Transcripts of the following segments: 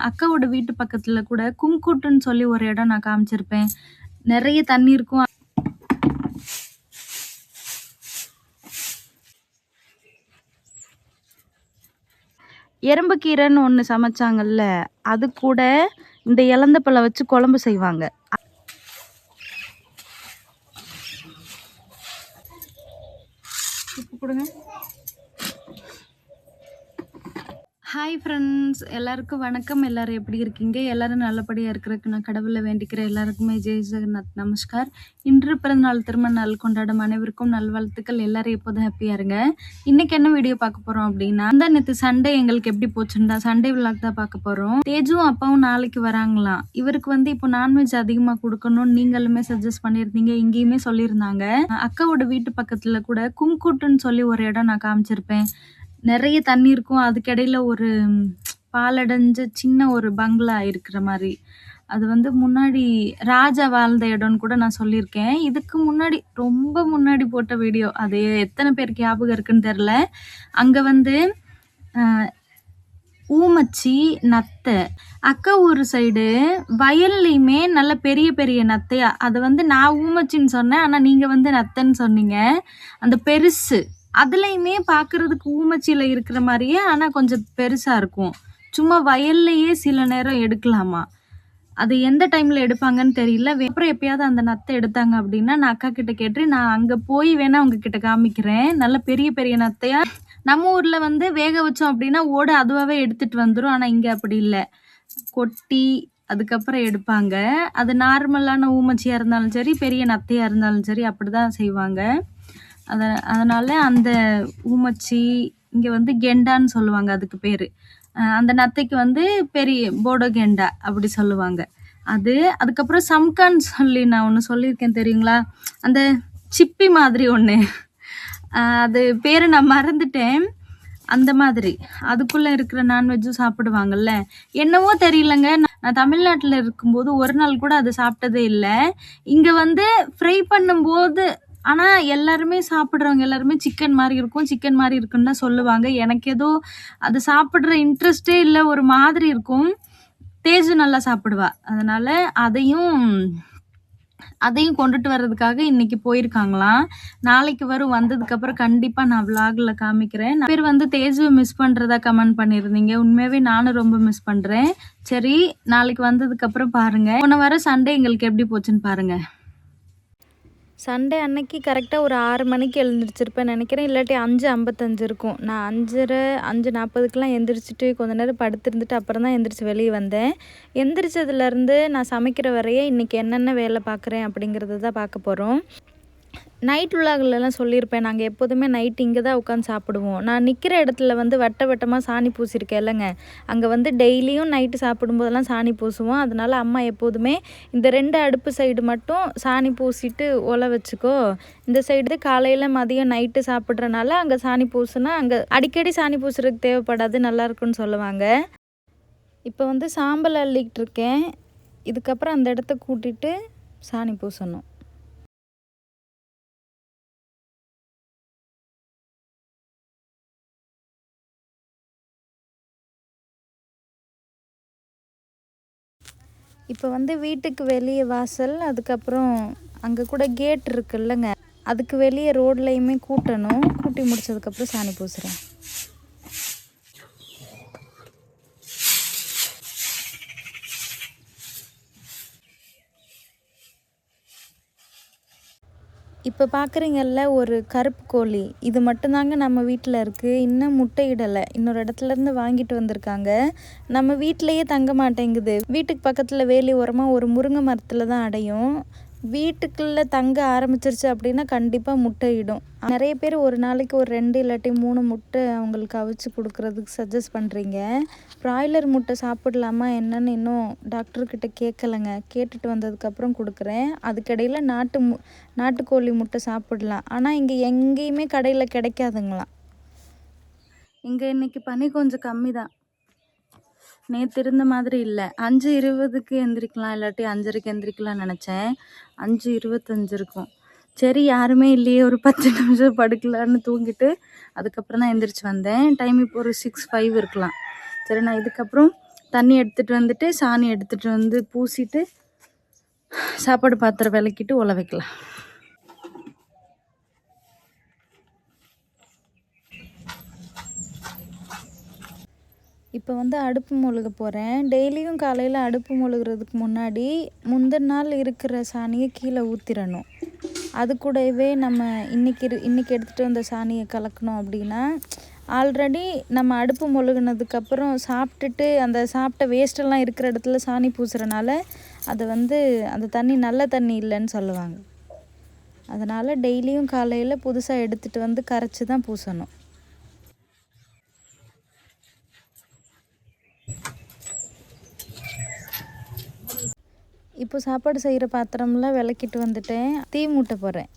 அக்காவோட வீட்டு பக்கத்துல கூட கும்குட்டுன்னு சொல்லி ஒரு இடம் நான் காமிச்சிருப்பேன். நெறைய தண்ணி இருக்கும். எறும்புக்கீரைன்னு ஒண்ணு சமைச்சாங்கல்ல, அது கூட இந்த எலந்த பழம் வச்சு குழம்பு செய்வாங்க. உப்பு கொடுங்க. ஹாய் ஃப்ரெண்ட்ஸ், எல்லாருக்கும் வணக்கம். எல்லாரும் எப்படி இருக்கீங்க? எல்லாரும் நல்லபடியாக இருக்கிறதுக்கு நான் கடவுளை வேண்டிக்கிறேன். எல்லாருக்குமே ஜெய் ஜெகநாத் நமஸ்கார். இன்று பிறந்தநாள் திருமண நாள் கொண்டாடும் அனைவருக்கும் நல்வாழ்த்துக்கள். எல்லாரும் எப்போதும் ஹாப்பியாக இருங்க. இன்னைக்கு என்ன வீடியோ பார்க்க போகிறோம் அப்படின்னா, நேற்று சண்டே எங்களுக்கு எப்படி போச்சுன்னா சண்டே விளாக் தான் பார்க்க போகிறோம். தேஜுவும் அப்பாவும் நாளைக்கு வராங்களாம். இவருக்கு இப்போ நான்வெஜ் அதிகமாக கொடுக்கணும்னு நீங்களுமே சஜஸ்ட் பண்ணியிருந்தீங்க, இங்கேயுமே சொல்லியிருந்தாங்க. அக்காவோட வீட்டு பக்கத்தில் கூட கும்குட்டுன்னு சொல்லி ஒரு இடம் நான் காமிச்சிருப்பேன். நிறைய தண்ணி இருக்கும். அதுக்கிடையில ஒரு பாலடைஞ்ச சின்ன ஒரு பங்களா இருக்கிற மாதிரி. அது முன்னாடி ராஜா வாழ்ந்த இடம்னு கூட நான் சொல்லியிருக்கேன். இதுக்கு முன்னாடி ரொம்ப முன்னாடி போட்ட வீடியோ. அது எத்தனை பேருக்கு ஞாபகம் இருக்குன்னு தெரில. அங்கே ஊமச்சி நத்தை. அக்கா ஊர் சைடு வயல்லையுமே நல்ல பெரிய பெரிய நத்தையா. அது நான் ஊமச்சின்னு சொன்னேன், ஆனால் நீங்கள் நத்தைன்னு சொன்னீங்க. அந்த பெருசு அதுலையுமே பார்க்கறதுக்கு ஊமச்சியில் இருக்கிற மாதிரியே, ஆனால் கொஞ்சம் பெருசாக இருக்கும். சும்மா வயல்லையே சில நேரம் எடுக்கலாமா. அது எந்த டைமில் எடுப்பாங்கன்னு தெரியல. அப்புறம் எப்பயாவது அந்த நத்தை எடுத்தாங்க அப்படின்னா நான் அக்கா கிட்ட கேட்டு நான் அங்கே போய் வேணா உங்ககிட்ட காமிக்கிறேன். நல்ல பெரிய பெரிய நத்தையா. நம்ம ஊரில் வேக வச்சோம் அப்படின்னா ஓடு அதுவாகவே எடுத்துகிட்டு வந்துடும். ஆனால் இங்கே அப்படி இல்லை, கொட்டி அதுக்கப்புறம் எடுப்பாங்க. அது நார்மலான ஊமச்சியாக இருந்தாலும் சரி, பெரிய நத்தையாக இருந்தாலும் சரி, அப்படி தான் செய்வாங்க. அதனால அந்த ஊமச்சி இங்கே கெண்டான்னு சொல்லுவாங்க, அதுக்கு பேர். அந்த நத்தைக்கு பெரிய போடோ கெண்டா அப்படி சொல்லுவாங்க. அதுக்கப்புறம் சம்கான்னு சொல்லி நான் ஒன்று சொல்லியிருக்கேன் தெரியுங்களா, அந்த சிப்பி மாதிரி ஒன்று. அது பேர் நான் மறந்துட்டேன். அந்த மாதிரி அதுக்குள்ளே இருக்கிற நான்வெஜ்ஜும் சாப்பிடுவாங்கல்ல. என்னவோ தெரியலங்க, நான் தமிழ்நாட்டில் இருக்கும்போது ஒரு நாள் கூட அது சாப்பிட்டதே இல்லை. இங்கே ஃப்ரை பண்ணும்போது ஆனால் எல்லாருமே சாப்பிட்றவங்க எல்லாருமே சிக்கன் மாதிரி இருக்குன்னு தான் சொல்லுவாங்க. எனக்கு ஏதோ அது சாப்பிட்ற இன்ட்ரெஸ்டே இல்லை, ஒரு மாதிரி இருக்கும். தேஜு நல்லா சாப்பிடுவா, அதனால் அதையும் கொண்டுட்டு வர்றதுக்காக இன்னைக்கு போயிருக்காங்களாம். நாளைக்கு வந்ததுக்கப்புறம் கண்டிப்பாக நான் விளாகில் காமிக்கிறேன். பேர் தேஜுவை மிஸ் பண்ணுறதா கமெண்ட் பண்ணியிருந்தீங்க. உண்மையாகவே நானும் ரொம்ப மிஸ் பண்ணுறேன். சரி, நாளைக்கு வந்ததுக்கப்புறம் பாருங்கள். போன வாரம் சண்டே எங்களுக்கு எப்படி போச்சுன்னு பாருங்கள். சண்டே அன்னைக்கு கரெக்டாக ஒரு 6 மணிக்கு எழுந்திரிச்சிருப்பேன் நினைக்கிறேன், இல்லாட்டி 5:55 இருக்கும். நான் 5:40 எந்திரிச்சிட்டு கொஞ்ச நேரம் படுத்திருந்துட்டு அப்புறம் தான் எந்திரிச்சு வெளியே வந்தேன். எந்திரிச்சதுலேருந்து நான் சமைக்கிற வரையே இன்றைக்கி என்னென்ன வேலை பார்க்குறேன் அப்படிங்கிறத தான் பார்க்க போகிறோம். நைட் விலாகுலலாம் சொல்லியிருப்பேன், நாங்கள் எப்போதுமே நைட் இங்கே தான் உட்காந்து சாப்பிடுவோம். நான் நிற்கிற இடத்துல வட்ட வட்டமாக சாணி பூசியிருக்கேன் இல்லைங்க, அங்கே டெய்லியும் நைட்டு சாப்பிடும்போதெல்லாம் சாணி பூசுவோம். அதனால் அம்மா எப்போதுமே இந்த 2 அடுப்பு சைடு மட்டும் சாணி பூசிட்டு ஒலை வச்சுக்கோ, இந்த சைடு காலையில் மதியம் நைட்டு சாப்பிட்றனால அங்கே சாணி பூசுனா அங்கே அடிக்கடி சாணி பூசுறதுக்கு தேவைப்படாது, நல்லாயிருக்குன்னு சொல்லுவாங்க. இப்போ சாம்பல் அள்ளிக்கிட்டு இருக்கேன். இதுக்கப்புறம் அந்த இடத்த கூட்டிட்டு சாணி பூசணும். இப்போ வீட்டுக்கு வெளியே வாசல், அதுக்கப்புறம் அங்கே கூட கேட் இருக்குல்லங்க, அதுக்கு வெளியே ரோட்லையுமே கூட்டணும். கூட்டி முடிச்சதுக்கப்புறம் சாணி பூசுகிறேன். இப்போ பார்க்குறீங்கல்ல ஒரு கருப்பு கோழி, இது மட்டும்தாங்க நம்ம வீட்டில் இருக்குது. இன்னும் முட்டையிடலை, இன்னொரு இடத்துலேருந்து வாங்கிட்டு வந்திருக்காங்க. நம்ம வீட்டிலையே தங்க மாட்டேங்குது. வீட்டுக்கு பக்கத்தில் வேலி ஓரமாக ஒரு முருங்கை மரத்தில் தான் அடையும். வீட்டுக்குள்ளே தங்க ஆரம்பிச்சிருச்சு அப்படின்னா கண்டிப்பாக முட்டையிடும். நிறைய பேர் ஒரு நாளைக்கு ஒரு 2 இல்லாட்டி 3 முட்டை அவங்களுக்கு அவிச்சு கொடுக்குறதுக்கு சஜஸ்ட் பண்ணுறீங்க. ப்ராய்லர் முட்டை சாப்பிடலாமா என்னன்னு இன்னும் டாக்டர்கிட்ட கேட்கலைங்க. கேட்டுட்டு வந்ததுக்கப்புறம் கொடுக்குறேன். அதுக்கிடையில் நாட்டுக்கோழி முட்டை சாப்பிடலாம். ஆனால் இங்கே எங்கேயுமே கடையில் கிடைக்காதுங்களாம். இங்கே இன்றைக்கி பனி கொஞ்சம் கம்மி தான், நேற்று இருந்த மாதிரி இல்லை. 5:20க்கு எந்திரிக்கலாம், இல்லாட்டி 5:30க்கு எந்திரிக்கலாம்னு நினச்சேன். 5:25 இருக்கும். சரி, யாருமே இல்லையே, ஒரு 10 நிமிஷம் படுக்கலான்னு தூங்கிட்டு அதுக்கப்புறம் தான் எந்திரிச்சு வந்தேன். டைம் இப்போ ஒரு 6:05 இருக்கலாம். சரி, நான் இதுக்கப்புறம் தண்ணி எடுத்துகிட்டு வந்துட்டு சாணி எடுத்துகிட்டு வந்து பூசிட்டு சாப்பாடு பாத்திரம் விளக்கிட்டு உல வைக்கலாம். இப்போ வந்து அடுப்பு மொழுக போகிறேன். டெய்லியும் காலையில் அடுப்பு மொழுகிறதுக்கு முன்னாடி முந்தின நாள் இருக்கிற சாணியை கீழே ஊற்றிடணும். அது கூடவே நம்ம இன்றைக்கி எடுத்துகிட்டு வந்த சாணியை கலக்கணும். அப்படின்னா ஆல்ரெடி நம்ம அடுப்பு மொழுகினதுக்கப்புறம் சாப்பிட்டுட்டு அந்த சாப்பிட்ட வேஸ்ட்டெல்லாம் இருக்கிற இடத்துல சாணி பூசுகிறனால அது வந்து அந்த தண்ணி நல்ல தண்ணி இல்லைன்னு சொல்லுவாங்க. அதனால் டெய்லியும் காலையில் புதுசாக எடுத்துகிட்டு வந்து கரைச்சி தான் பூசணும். இப்போ சாப்பாடு செய்கிற பாத்திரம்லாம் விளக்கிட்டு வந்துட்டேன். தீ மூட்ட போகிறேன்.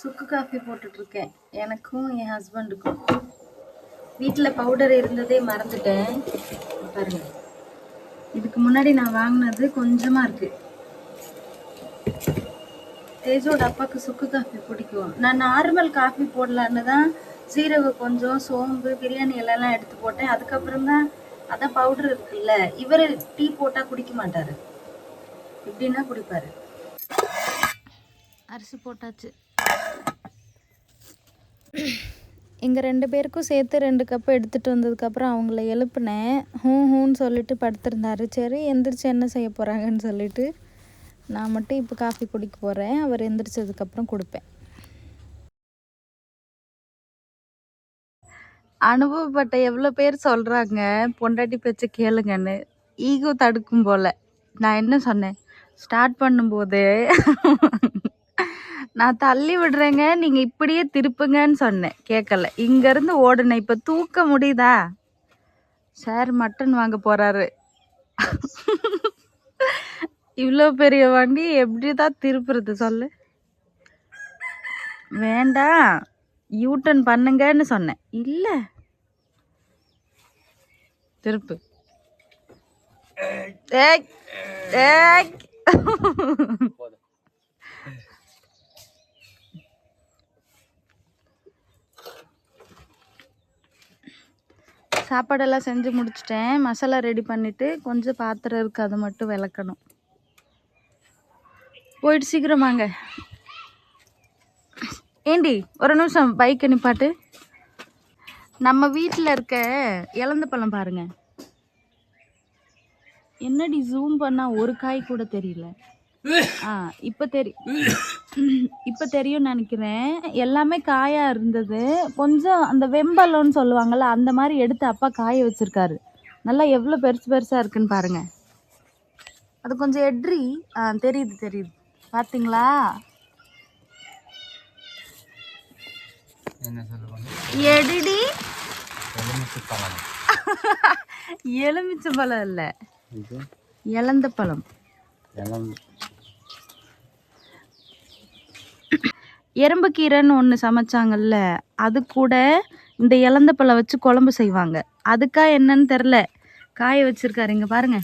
சுக்கு காஃபி போட்டுட்ருக்கேன், எனக்கும் என் ஹஸ்பண்டுக்கும். வீட்டில் பவுடர் இருந்ததே மறந்துட்டேன். பாருங்க, இதுக்கு முன்னாடி நான் வாங்கினது கொஞ்சமாக இருக்குது. தேஜோட அப்பாவுக்கு சுக்கு காஃபி பிடிக்கும். நான் நார்மல் காஃபி போடலான்னு தான் சீரகம் கொஞ்சம், சோம்பு, பிரியாணி எல்லாம் எடுத்து போட்டேன். அதுக்கப்புறம் தான் அதான் பவுடர் இருக்குல்ல, இவர் டீ போட்டால் குடிக்க மாட்டார், இப்படின்னா குடிப்பார். அரிசி போட்டாச்சு. எங்கள் 2 பேருக்கும் சேர்த்து 2 கப்பு எடுத்துகிட்டு வந்ததுக்கப்புறம் அவங்கள எழுப்புனேன். ஹூன்னு சொல்லிட்டு படுத்திருந்தாரு. சரி எந்திரிச்சு என்ன செய்ய போகிறாங்கன்னு சொல்லிட்டு நான் மட்டும் இப்போ காஃபி குடிக்க போகிறேன். அவர் எந்திரிச்சதுக்கப்புறம் கொடுப்பேன். அனுபவப்பட்ட எவ்வளோ பேர் சொல்கிறாங்க பொண்டாட்டி பேச்சை கேளுங்கன்னு. ஈகோ தடுக்கும் போல். நான் என்ன சொன்னேன் ஸ்டார்ட் பண்ணும்போது, நான் தள்ளி விடுறேங்க, நீங்கள் இப்படியே திருப்புங்கன்னு சொன்னேன். கேட்கல, இங்கேருந்து ஓடுனேன். இப்போ தூக்க முடியுதா? சார் மட்டன் வாங்க போகிறாரு. இவ்வளோ பெரிய வண்டி எப்படி தான் திருப்புறது சொல்லு? வேண்டாம் யூட்டன் பண்ணுங்கன்னு சொன்னேன். இல்லை திருப்பு. சாப்பாடெல்லாம் செஞ்சு முடிச்சிட்டேன். மசாலா ரெடி பண்ணிவிட்டு கொஞ்சம் பாத்திரம் இருக்குது, அதை மட்டும் விளக்கணும். போயிட்டு சீக்கிரமாங்க. ஏண்டி ஒரு நிமிஷம் பைக்கை நிப்பாட்டு. நம்ம வீட்டில் இருக்க இலந்த பழம் பாருங்க. என்னடி ஜூம் பண்ணால் ஒரு காய் கூட தெரியல. இப்போ தெரியும் நினைக்கிறேன். எல்லாமே காயாக இருந்தது. கொஞ்சம் அந்த வெம்பலம்னு சொல்லுவாங்கள்ல, அந்த மாதிரி எடுத்து அப்பா காய வச்சுருக்காரு. நல்லா எவ்வளோ பெருசு பெருசாக இருக்குன்னு பாருங்க. அது கொஞ்சம் எட்ரி. தெரியுது பார்த்தீங்களா? எடிடி எலுமிச்சை பழம் இல்ல, இலந்த பழம். எறும்பு கீரைன்னு ஒன்று சமைச்சாங்கல்ல, அது கூட இந்த இலந்த பழம் வச்சு குழம்பு செய்வாங்க. அதுக்கா என்னன்னு தெரில, காய வச்சிருக்காரு. இங்கே பாருங்க,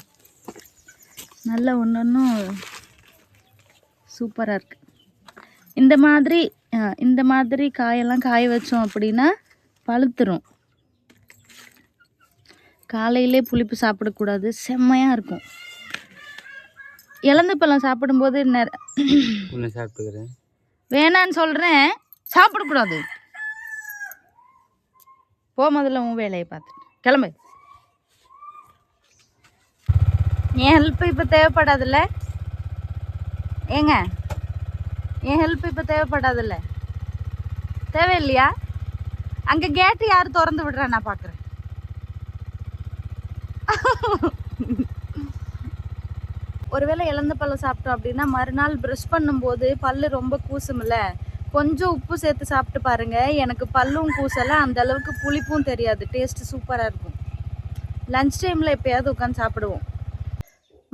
நல்ல ஒன்றும் சூப்பராக இருக்கு. இந்த மாதிரி காயெல்லாம் காய வச்சோம் அப்படின்னா பழுத்துரும். காலையிலே புளிப்பு சாப்பிடக்கூடாது, செம்மையாக இருக்கும். இலந்த பழம் சாப்பிடும்போது சாப்பிட்டுக்கிறேன், வேணான்னு சொல்கிறேன், சாப்பிடக்கூடாது. முதல்ல உன் வேலையை பார்த்துட்டு கிளம்பு. என் ஹெல்ப் இப்போ தேவைப்படாதுல்ல? ஏங்க, என் ஹெல்ப் இப்போ தேவைப்படாதுல்ல? தேவையில்லையா? அங்கே கேட்டு யார் திறந்து விடுறா, நான் பார்க்குறேன். ஒருவேளை இலந்த பழம் சாப்பிட்டோம் அப்படின்னா மறுநாள் ப்ரஷ் பண்ணும்போது பல்லு ரொம்ப கூசுமில்ல, கொஞ்சம் உப்பு சேர்த்து சாப்பிட்டு பாருங்க. எனக்கு பல்லும் கூசலை, அந்த அளவுக்கு புளிப்பும் தெரியாது, டேஸ்ட்டு சூப்பராக இருக்கும். லன்ச் டைமில் எப்போயாவது உட்காந்து சாப்பிடுவோம்.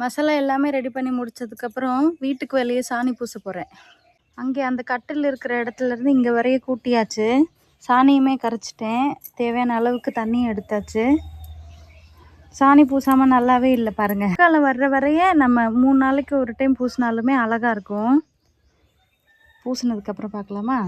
மசாலா எல்லாமே ரெடி பண்ணி முடிச்சதுக்கப்புறம் வீட்டுக்கு வெளியே சாணி பூச போகிறேன். அங்கே அந்த கட்டில் இருக்கிற இடத்துலேருந்து இங்கே வரைய கூட்டியாச்சு. சாணியுமே கரைச்சிட்டேன், தேவையான அளவுக்கு தண்ணியும் எடுத்தாச்சு. சாணி பூசாமல் நல்லாவே இல்லை பாருங்கள். காலம் வர்ற வரைய நம்ம 3 நாளைக்கு ஒரு டைம் பூசினாலுமே அழகாக இருக்கும். பூசினதுக்கப்புறம் பார்க்கலாமா?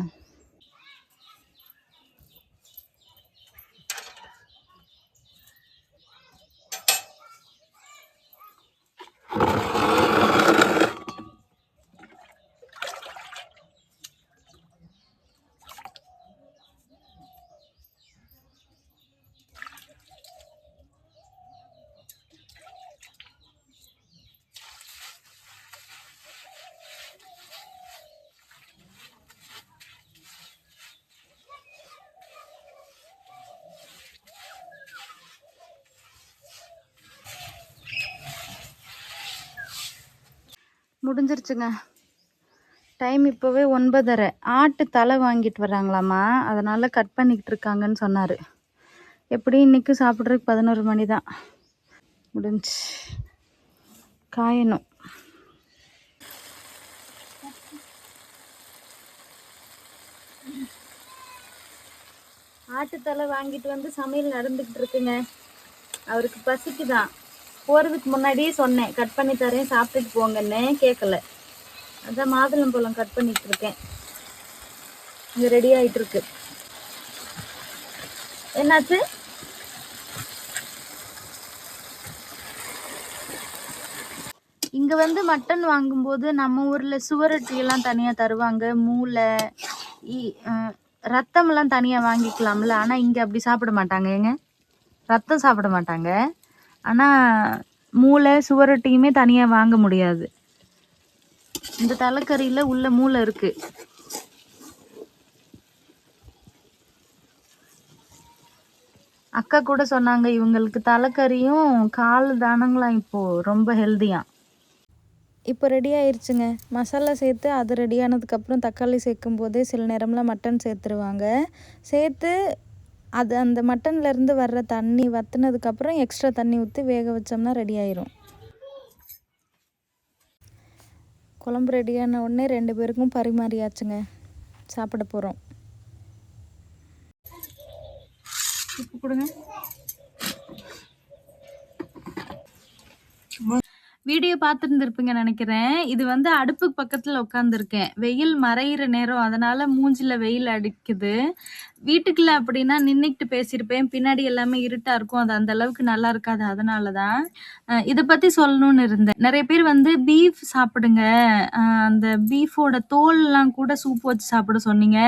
முடிஞ்சிருச்சுங்க. டைம் இப்போவே 9:30. ஆட்டு தலை வாங்கிட்டு வர்றாங்களாம்மா, அதனால் கட் பண்ணிக்கிட்டு இருக்காங்கன்னு சொன்னார். எப்படி இன்றைக்கும் சாப்பிட்றதுக்கு 11 மணி தான். முடிஞ்சு காயணும். ஆட்டுத்தலை வாங்கிட்டு வந்து சமையல் நடந்துக்கிட்டு இருக்குங்க. அவருக்கு பசிக்கு தான். போகிறதுக்கு முன்னாடியே சொன்னேன், கட் பண்ணி தரேன் சாப்பிட்டுட்டு போங்கன்னு. கேட்கல. அதான் மாதுளம்பழம் கட் பண்ணிட்டு இருக்கேன். இங்கே ரெடி ஆகிட்டு இருக்கு. என்னாச்சு? இங்கே வந்து மட்டன் வாங்கும்போது நம்ம ஊரில் சுவரொட்டியெல்லாம் தனியாக தருவாங்க, மூளை ரத்தமெல்லாம் தனியாக வாங்கிக்கலாம்ல. ஆனால் இங்கே அப்படி சாப்பிட மாட்டாங்க. ஏங்க, ரத்தம் சாப்பிட மாட்டாங்க. ஆனால் மூளை சுவரொட்டியுமே தனியாக வாங்க முடியாது. இந்த தலைக்கறியில் உள்ள மூளை இருக்குது. அக்கா கூட சொன்னாங்க, இவங்களுக்கு தலைக்கறியும் கால் தானங்களாம் இப்போது ரொம்ப ஹெல்த்தியாக. இப்போ ரெடி ஆயிடுச்சுங்க. மசாலா சேர்த்து அது ரெடி ஆனதுக்கப்புறம் தக்காளி சேர்க்கும் போதே சில நேரம்லாம் மட்டன் சேர்த்துருவாங்க. சேர்த்து அது அந்த மட்டன்லேருந்து வர்ற தண்ணி வற்றினதுக்கப்புறம் எக்ஸ்ட்ரா தண்ணி ஊற்றி வேக வச்சோம்னா ரெடி ஆயிரும். குழம்பு ரெடியான உடனே 2 பேருக்கும் பரிமாறியாச்சுங்க. சாப்பிட போகிறோம். உப்பு கொடுங்க. வீடியோ பார்த்துருந்துருப்பீங்க நினைக்கிறேன். இது வந்து அடுப்புக்கு பக்கத்தில் உட்காந்துருக்கேன். வெயில் மறையிற நேரம், அதனால் மூஞ்சில் வெயில் அடிக்குது. வீட்டுக்குள்ள அப்படின்னா நின்றுக்கிட்டு பேசியிருப்பேன். பின்னாடி எல்லாமே இருட்டாக இருக்கும். அது அந்த அளவுக்கு நல்லா இருக்காது. அதனால தான் இதை பற்றி சொல்லணும்னு இருந்தேன். நிறைய பேர் வந்து பீஃப் சாப்பிடுங்க, அந்த பீஃபோட தோல்லாம் கூட சூப் வச்சு சாப்பிட சொன்னீங்க.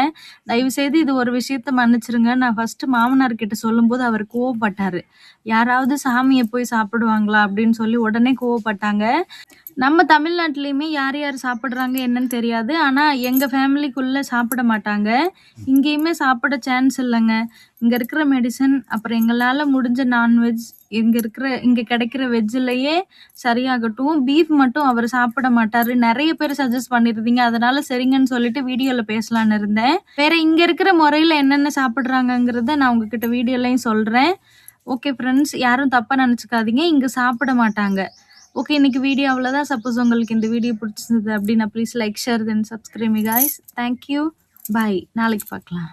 தயவுசெய்து இது ஒரு விஷயத்த மன்னிச்சிருங்க. நான் ஃபஸ்ட்டு மாமனார்கிட்ட சொல்லும்போது அவர் கோவப்பட்டார். யாராவது சாமியை போய் சாப்பிடுவாங்களா அப்படின்னு சொல்லி உடனே கோவப்பட்டாங்க. நம்ம தமிழ்நாட்டிலையுமே யார் யார் சாப்பிட்றாங்க என்னன்னு தெரியாது. ஆனால் எங்கள் ஃபேமிலிக்குள்ளே சாப்பிட மாட்டாங்க. இங்கேயுமே சாப்பிட சான்ஸ் இல்லைங்க. இங்கே இருக்கிற மெடிசன், அப்புறம் எங்களால் முடிஞ்ச நான்வெஜ், இங்கே கிடைக்கிற வெஜ்ஜிலையே சரியாகட்டும். பீஃப் மட்டும் அவர் சாப்பிட மாட்டார். நிறைய பேர் சஜஸ்ட் பண்ணியிருந்தீங்க. அதனால சரிங்கன்னு சொல்லிட்டு வீடியோவில் பேசலான்னு இருந்தேன். வேற இங்கே இருக்கிற முறையில் என்னென்ன சாப்பிட்றாங்கங்கிறத நான் உங்ககிட்ட வீடியோலையும் சொல்கிறேன். ஓகே ஃப்ரெண்ட்ஸ், யாரும் தப்பாக நினச்சிக்காதீங்க. இங்கே சாப்பிட மாட்டாங்க. ஓகே, இன்னைக்கு வீடியோ அவ்வளோதான். சப்போஸ் உங்களுக்கு இந்த வீடியோ பிடிச்சிருந்தது அப்படின்னா please like, share, then subscribe me guys. Thank you, bye. நாளைக்கு பார்க்கலாம்.